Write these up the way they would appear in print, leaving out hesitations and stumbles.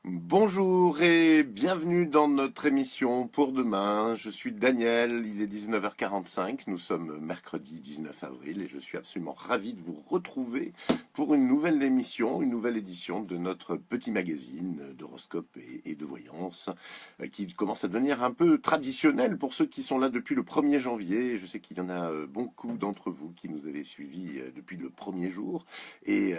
Bonjour et bienvenue dans notre émission pour demain. Je suis Daniel, il est 19h45, nous sommes mercredi 19 avril et je suis absolument ravi de vous retrouver pour une nouvelle émission, une nouvelle édition de notre petit magazine d'horoscope et de voyance qui commence à devenir un peu traditionnel pour ceux qui sont là depuis le 1er janvier. Je sais qu'il y en a beaucoup d'entre vous qui nous avez suivis depuis le premier jour et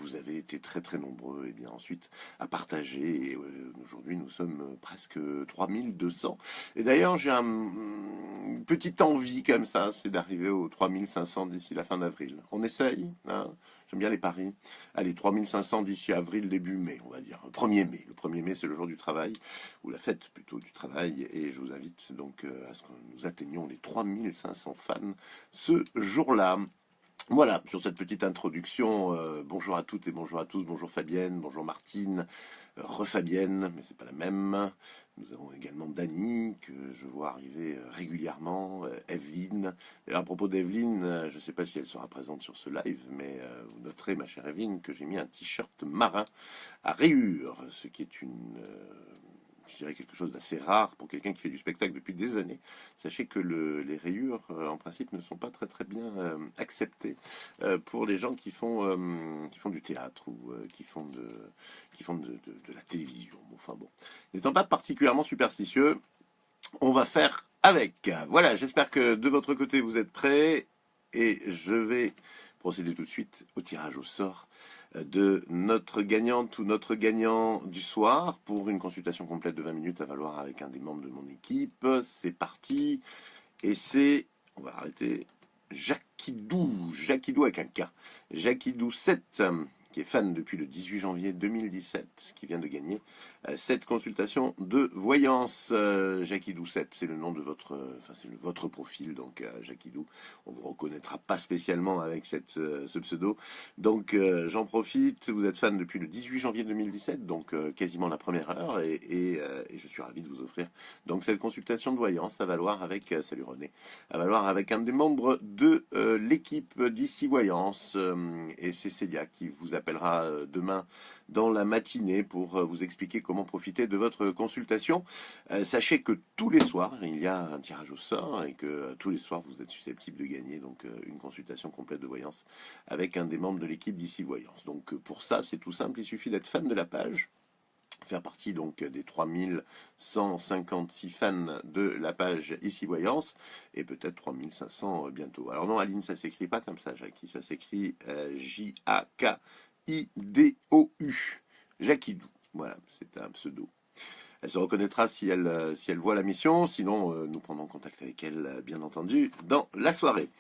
vous avez été très très nombreux et bien ensuite à partager. Et aujourd'hui, nous sommes presque 3200. Et d'ailleurs, j'ai une petite envie comme ça, c'est d'arriver aux 3500 d'ici la fin d'avril. On essaye, hein. J'aime bien les paris. Allez, 3500 d'ici avril, début mai, on va dire. Le 1er mai. Le 1er mai, c'est le jour du travail, ou la fête plutôt du travail. Et je vous invite donc à ce que nous atteignions les 3500 fans ce jour-là. Voilà, sur cette petite introduction, bonjour à toutes et bonjour à tous, bonjour Fabienne, bonjour Martine, re-Fabienne, mais c'est pas la même. Nous avons également Dany, que je vois arriver régulièrement, Evelyne. D'ailleurs, à propos d'Evelyne, je ne sais pas si elle sera présente sur ce live, mais vous noterez, ma chère Evelyne, que j'ai mis un t-shirt marin à rayures, ce qui est je dirais quelque chose d'assez rare pour quelqu'un qui fait du spectacle depuis des années. Sachez que les rayures, en principe, ne sont pas très très bien acceptées pour les gens qui font du théâtre ou qui font de la télévision. Enfin bon, n'étant pas particulièrement superstitieux, on va faire avec. Voilà, j'espère que de votre côté vous êtes prêts et je vais procéder tout de suite au tirage au sort de notre gagnante ou notre gagnant du soir pour une consultation complète de 20 minutes à valoir avec un des membres de mon équipe. C'est parti. Et c'est, on va arrêter, Jacquidou avec un K. Jacquidou 7, qui est fan depuis le 18 janvier 2017, qui vient de gagner cette consultation de voyance. Jacquidou 7, c'est le nom de votre profil, donc Jacquidou. On vous reconnaîtra pas spécialement avec ce pseudo. Donc j'en profite, vous êtes fan depuis le 18 janvier 2017, donc quasiment la première heure, et je suis ravi de vous offrir donc cette consultation de voyance à valoir avec, salut René, à valoir avec un des membres de l'équipe d'ici Voyance, et c'est Célia qui vous appellera demain dans la matinée pour vous expliquer comment profiter de votre consultation. Sachez que tous les soirs, il y a un tirage au sort et que tous les soirs, vous êtes susceptible de gagner donc une consultation complète de voyance avec un des membres de l'équipe d'ici Voyance. Donc pour ça, c'est tout simple, il suffit d'être fan de la page, faire partie donc des 3156 fans de la page Ici Voyance et peut-être 3500 bientôt. Alors non, Aline, ça s'écrit pas comme ça, Jackie, ça s'écrit Jacquidou. Jacquidou, voilà, c'est un pseudo. Elle se reconnaîtra si elle voit la mission, sinon nous prendrons contact avec elle, bien entendu, dans la soirée.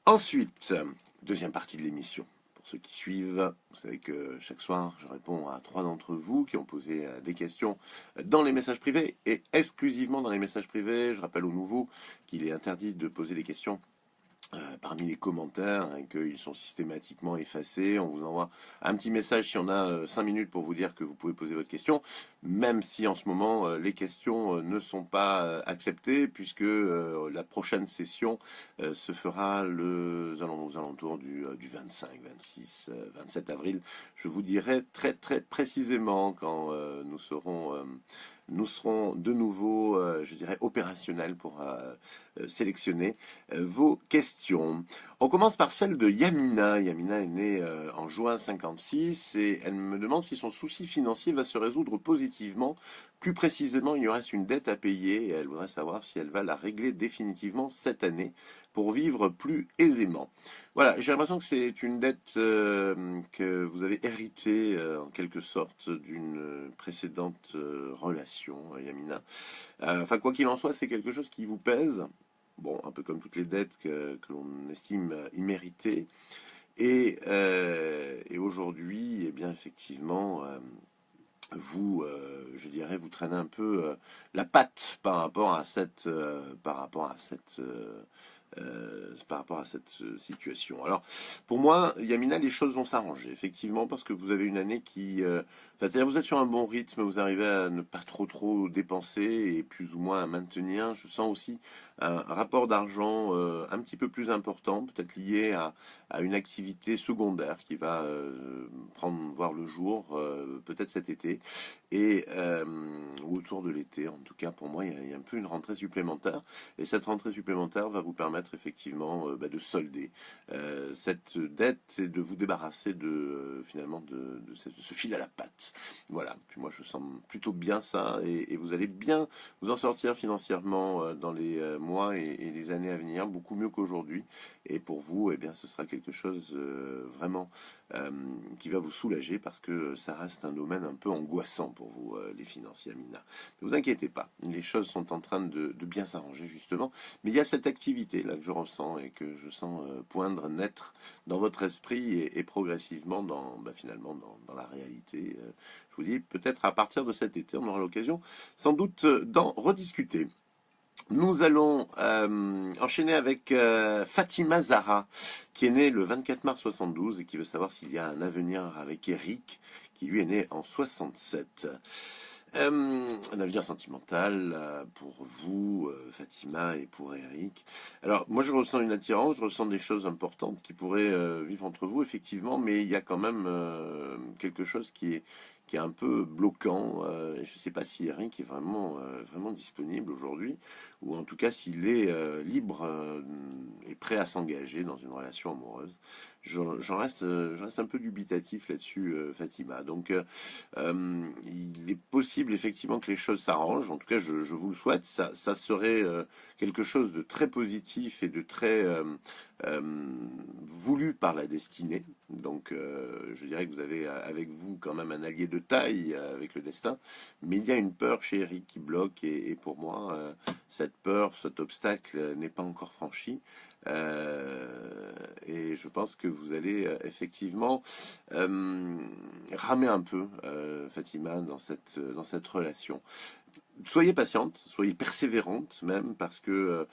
Ensuite, deuxième partie de l'émission. Pour ceux qui suivent, vous savez que chaque soir, je réponds à 3 d'entre vous qui ont posé des questions dans les messages privés et exclusivement dans les messages privés. Je rappelle aux nouveaux qu'il est interdit de poser des questions parmi les commentaires et qu'ils sont systématiquement effacés. On vous envoie un petit message si on a 5 minutes pour vous dire que vous pouvez poser votre question, même si en ce moment les questions ne sont pas acceptées puisque la prochaine session se fera aux alentours du 25, 26, 27 avril. Je vous dirai très très précisément quand nous serons de nouveau, je dirais, opérationnels pour sélectionner vos questions. On commence par celle de Yamina. Yamina est née en juin 56 et elle me demande si son souci financier va se résoudre positivement. Plus précisément, il lui reste une dette à payer et elle voudrait savoir si elle va la régler définitivement cette année pour vivre plus aisément. Voilà, j'ai l'impression que c'est une dette que vous avez héritée en quelque sorte d'une précédente relation, Yamina. Enfin, quoi qu'il en soit, c'est quelque chose qui vous pèse. Bon, un peu comme toutes les dettes que l'on estime imméritées. Et aujourd'hui, eh bien, effectivement, je dirais, vous traînez un peu la patte par rapport à cette par rapport à cette situation. Alors, pour moi, Yamina, les choses vont s'arranger, effectivement, parce que vous avez une année qui... c'est-à-dire vous êtes sur un bon rythme, vous arrivez à ne pas trop dépenser et plus ou moins à maintenir. Je sens aussi un rapport d'argent un petit peu plus important, peut-être lié à une activité secondaire qui va voir le jour, peut-être cet été, et ou autour de l'été. En tout cas, pour moi, il y a un peu une rentrée supplémentaire. Et cette rentrée supplémentaire va vous permettre effectivement de solder cette dette et de vous débarrasser finalement de ce fil à la patte. Voilà. Puis moi, je sens plutôt bien ça et vous allez bien vous en sortir financièrement dans les mois et les années à venir, beaucoup mieux qu'aujourd'hui. Et pour vous, eh bien, ce sera quelque chose vraiment qui va vous soulager parce que ça reste un domaine un peu angoissant pour vous, les finances, Yamina. Ne vous inquiétez pas, les choses sont en train de bien s'arranger justement, mais il y a cette activité là que je ressens et que je sens poindre, naître dans votre esprit et progressivement finalement dans la réalité. Je vous dis, peut-être à partir de cet été, on aura l'occasion sans doute d'en rediscuter. Nous allons enchaîner avec Fatima Zahra, qui est née le 24 mars 72 et qui veut savoir s'il y a un avenir avec Eric, qui lui est né en 67. Un avenir sentimental pour vous, Fatima, et pour Eric. Alors, moi, je ressens une attirance, je ressens des choses importantes qui pourraient vivre entre vous, effectivement, mais il y a quand même quelque chose qui est un peu bloquant. Je ne sais pas si Eric est vraiment disponible aujourd'hui, ou en tout cas s'il est libre et prêt à s'engager dans une relation amoureuse. J'en reste un peu dubitatif là-dessus, Fatima. Donc, il est possible effectivement que les choses s'arrangent. En tout cas, je vous le souhaite. Ça serait quelque chose de très positif et de très voulu par la destinée. Donc, je dirais que vous avez avec vous quand même un allié de taille avec le destin. Mais il y a une peur chez Eric qui bloque. Et pour moi, cette peur, cet obstacle n'est pas encore franchi. Et je pense que vous allez effectivement ramer un peu, Fatima, dans cette relation. Soyez patiente, soyez persévérante même, parce que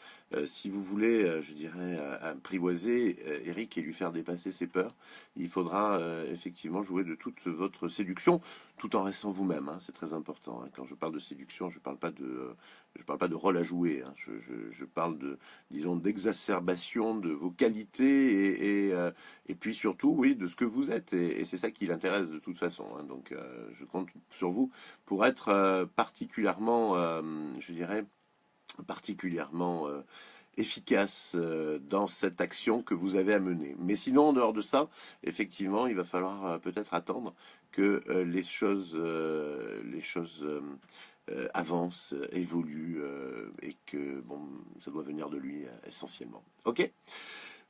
si vous voulez, je dirais, apprivoiser Eric et lui faire dépasser ses peurs, il faudra effectivement jouer de toute votre séduction, tout en restant vous-même. C'est très important. Quand je parle de séduction, je parle pas de rôle à jouer. Je parle disons, d'exacerbation de vos qualités et puis surtout, oui, de ce que vous êtes. Et c'est ça qui l'intéresse de toute façon. Donc, je compte sur vous pour être particulièrement, je dirais, particulièrement efficace dans cette action que vous avez à mener. Mais sinon, en dehors de ça, effectivement, il va falloir peut-être attendre que les choses avancent, évoluent et que bon, ça doit venir de lui essentiellement. Ok?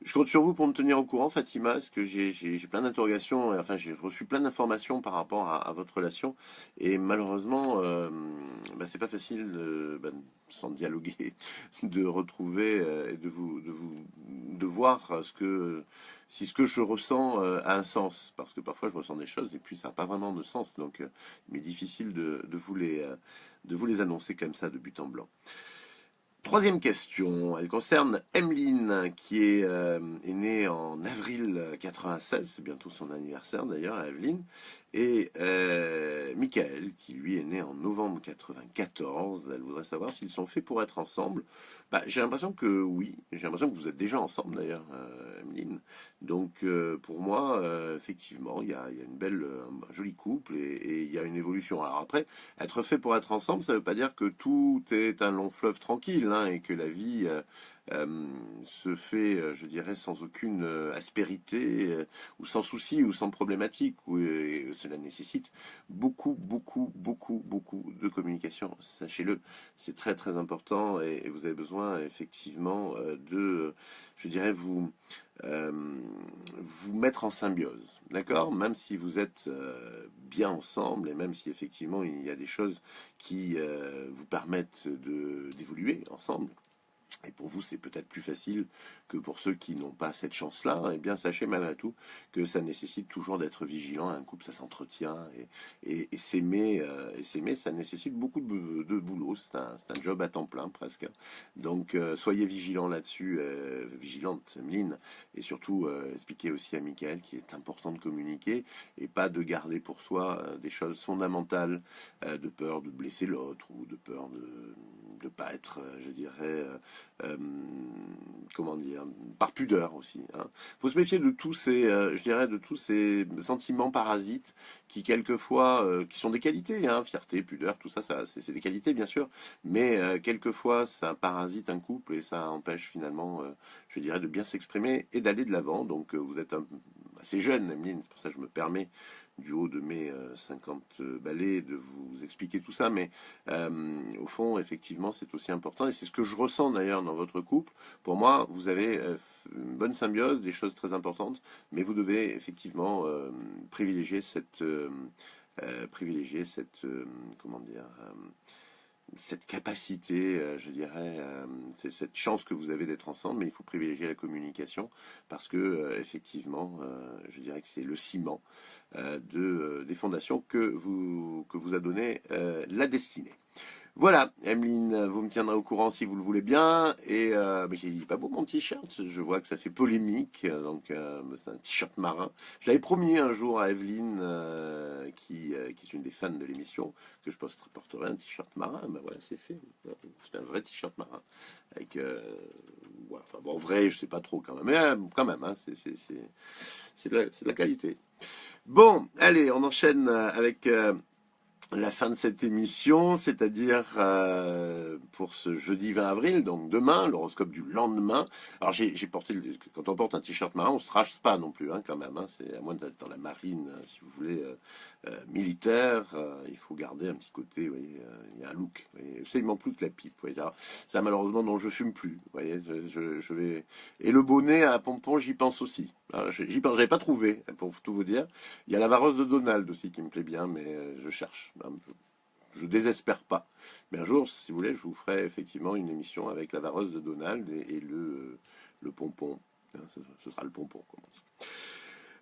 Je compte sur vous pour me tenir au courant, Fatima, parce que j'ai plein d'interrogations, enfin j'ai reçu plein d'informations par rapport à votre relation, et malheureusement, c'est pas facile, sans dialoguer, de retrouver et de voir si ce que je ressens a un sens, parce que parfois je ressens des choses et puis ça n'a pas vraiment de sens, donc il m'est difficile de vous les annoncer comme ça de but en blanc. Troisième question, elle concerne Emeline qui est née en avril 96, c'est bientôt son anniversaire d'ailleurs, Emeline, et Michael qui lui est né en novembre 94. Elle voudrait savoir s'ils sont faits pour être ensemble. J'ai l'impression que oui, j'ai l'impression que vous êtes déjà ensemble d'ailleurs, Emeline. Donc pour moi, effectivement, il y a un joli couple et il y a une évolution. Alors après, être fait pour être ensemble, ça ne veut pas dire que tout est un long fleuve tranquille et que la vie se fait, je dirais, sans aucune aspérité ou sans souci ou sans problématique. Cela nécessite beaucoup de communication. Sachez-le, c'est très très important et vous avez besoin effectivement je dirais, vous mettre en symbiose, d'accord? Même si vous êtes bien ensemble et même si effectivement il y a des choses qui vous permettent d'évoluer ensemble, et pour vous c'est peut-être plus facile que pour ceux qui n'ont pas cette chance-là, eh bien sachez malgré tout que ça nécessite toujours d'être vigilant. Un couple, ça s'entretient, et s'aimer, ça nécessite beaucoup de boulot. C'est un job à temps plein presque. Donc soyez vigilants là-dessus, vigilante, Emeline, et surtout expliquez aussi à Michael qu'il est important de communiquer et pas de garder pour soi des choses fondamentales, de peur de blesser l'autre ou de peur de ne pas être, je dirais, comment dire, par pudeur aussi. Hein. Faut se méfier de tous ces, je dirais, de tous ces sentiments parasites qui quelquefois, qui sont des qualités, hein, fierté, pudeur, tout ça, c'est des qualités bien sûr, mais quelquefois ça parasite un couple et ça empêche finalement, je dirais, de bien s'exprimer et d'aller de l'avant. Donc vous êtes assez jeune, Emeline, c'est pour ça que je me permets du haut de mes 50 balais de vous expliquer tout ça, mais au fond, effectivement, c'est aussi important, et c'est ce que je ressens d'ailleurs dans votre couple. Pour moi, vous avez une bonne symbiose, des choses très importantes, mais vous devez effectivement privilégier cette comment dire, cette capacité, je dirais, c'est cette chance que vous avez d'être ensemble, mais il faut privilégier la communication, parce que effectivement, je dirais que c'est le ciment des fondations que vous a donné la destinée. Voilà, Emeline, vous me tiendrez au courant si vous le voulez bien. Et mais il est pas beau mon t-shirt, je vois que ça fait polémique, donc c'est un t-shirt marin. Je l'avais promis un jour à Evelyne, qui est une des fans de l'émission, que je porterai un t-shirt marin. Ben voilà, c'est fait. C'est un vrai t-shirt marin. Avec, voilà, enfin bon, vrai, je sais pas trop quand même, mais quand même, hein, c'est de la qualité. Bon, allez, on enchaîne avec la fin de cette émission, c'est-à-dire pour ce jeudi 20 avril, donc demain, l'horoscope du lendemain. Alors j'ai porté, quand on porte un t-shirt marin, on se rase pas non plus, hein, quand même. Hein, c'est à moins d'être dans la marine, si vous voulez, militaire, il faut garder un petit côté. Vous voyez, il y a un look. Ça, il manque plus que la pipe. Vous voyez, ça malheureusement, non, je fume plus. Vous voyez, je vais. Et le bonnet à pompon, j'y pense aussi. J'y pense, j'avais pas trouvé, pour tout vous dire. Il y a la vareuse de Donald aussi qui me plaît bien, mais je cherche. Je désespère pas. Mais un jour, si vous voulez, je vous ferai effectivement une émission avec la vareuse de Donald et le pompon. Ce sera le pompon, comme on dit.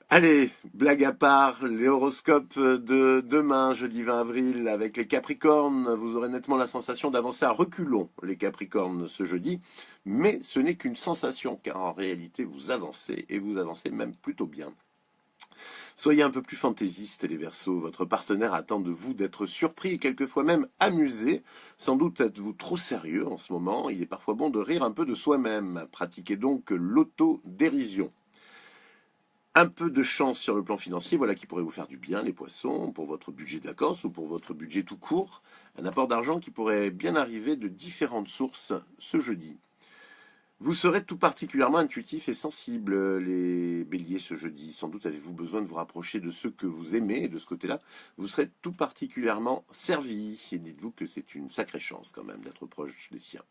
Allez, blague à part, les horoscopes de demain, jeudi 20 avril, avec les Capricornes. Vous aurez nettement la sensation d'avancer à reculons, les Capricornes, ce jeudi. Mais ce n'est qu'une sensation, car en réalité, vous avancez, et vous avancez même plutôt bien. Soyez un peu plus fantaisiste, les Verseaux. Votre partenaire attend de vous d'être surpris et quelquefois même amusé. Sans doute êtes-vous trop sérieux en ce moment. Il est parfois bon de rire un peu de soi-même. Pratiquez donc l'autodérision. Un peu de chance sur le plan financier, voilà qui pourrait vous faire du bien, les Poissons, pour votre budget de vacances ou pour votre budget tout court. Un apport d'argent qui pourrait bien arriver de différentes sources ce jeudi. Vous serez tout particulièrement intuitif et sensible, les béliers, ce jeudi. Sans doute avez-vous besoin de vous rapprocher de ceux que vous aimez, et de ce côté-là, vous serez tout particulièrement servi. Et dites-vous que c'est une sacrée chance quand même d'être proche des siens.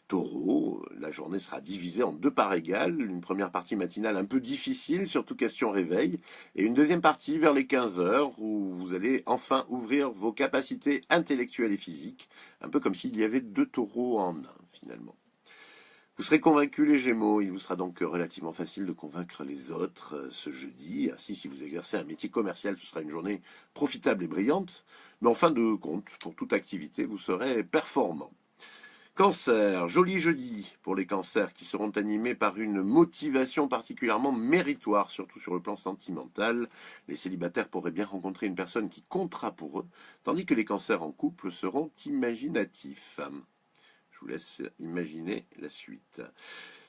Taureau, la journée sera divisée en deux parts égales. Une première partie matinale un peu difficile, surtout question réveil, et une deuxième partie vers les 15 heures, où vous allez enfin ouvrir vos capacités intellectuelles et physiques, un peu comme s'il y avait deux taureaux en un, finalement. Vous serez convaincus, les Gémeaux. Il vous sera donc relativement facile de convaincre les autres ce jeudi. Ainsi, si vous exercez un métier commercial, ce sera une journée profitable et brillante. Mais en fin de compte, pour toute activité, vous serez performant. Cancer, joli jeudi pour les cancers qui seront animés par une motivation particulièrement méritoire, surtout sur le plan sentimental. Les célibataires pourraient bien rencontrer une personne qui comptera pour eux, tandis que les cancers en couple seront imaginatifs. Je vous laisse imaginer la suite.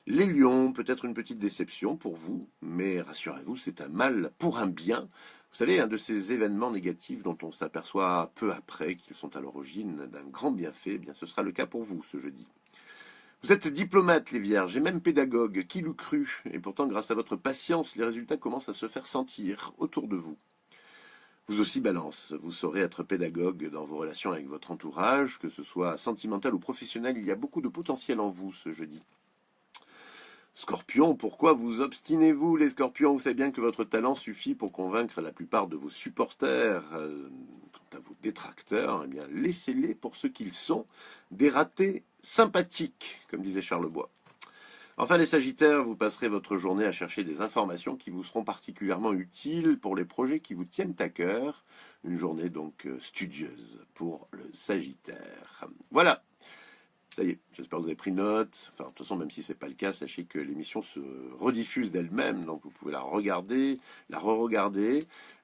Les lions, peut-être une petite déception pour vous, mais rassurez-vous, c'est un mal pour un bien. Vous savez, un de ces événements négatifs dont on s'aperçoit peu après qu'ils sont à l'origine d'un grand bienfait, eh bien ce sera le cas pour vous ce jeudi. Vous êtes diplomate, les vierges, et même pédagogue, qui l'eût cru? Et pourtant, grâce à votre patience, les résultats commencent à se faire sentir autour de vous. Vous aussi, Balance, vous saurez être pédagogue dans vos relations avec votre entourage, que ce soit sentimental ou professionnel, il y a beaucoup de potentiel en vous ce jeudi. Scorpion, pourquoi vous obstinez-vous, les Scorpions? Vous savez bien que votre talent suffit pour convaincre la plupart de vos supporters. Quant à vos détracteurs, eh bien, laissez-les pour ce qu'ils sont, des ratés sympathique, comme disait Charlebois. Enfin, les Sagittaires, vous passerez votre journée à chercher des informations qui vous seront particulièrement utiles pour les projets qui vous tiennent à cœur. Une journée donc studieuse pour le Sagittaire. Voilà. Ça y est, j'espère que vous avez pris note. Enfin, de toute façon, même si ce n'est pas le cas, sachez que l'émission se rediffuse d'elle-même, donc vous pouvez la regarder, la re-regarder.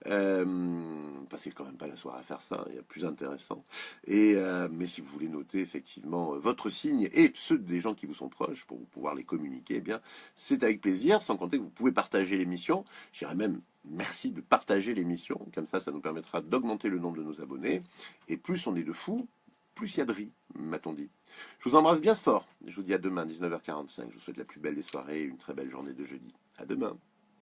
Passez quand même pas la soirée à faire ça, il y a plus intéressant. Mais si vous voulez noter effectivement votre signe et ceux des gens qui vous sont proches pour pouvoir les communiquer, eh bien, c'est avec plaisir, sans compter que vous pouvez partager l'émission. Je dirais même merci de partager l'émission, comme ça nous permettra d'augmenter le nombre de nos abonnés. Et plus on est de fous, plus il y a de riz, m'a-t-on dit. Je vous embrasse bien fort. Je vous dis à demain, 19h45. Je vous souhaite la plus belle des soirées et une très belle journée de jeudi. À demain.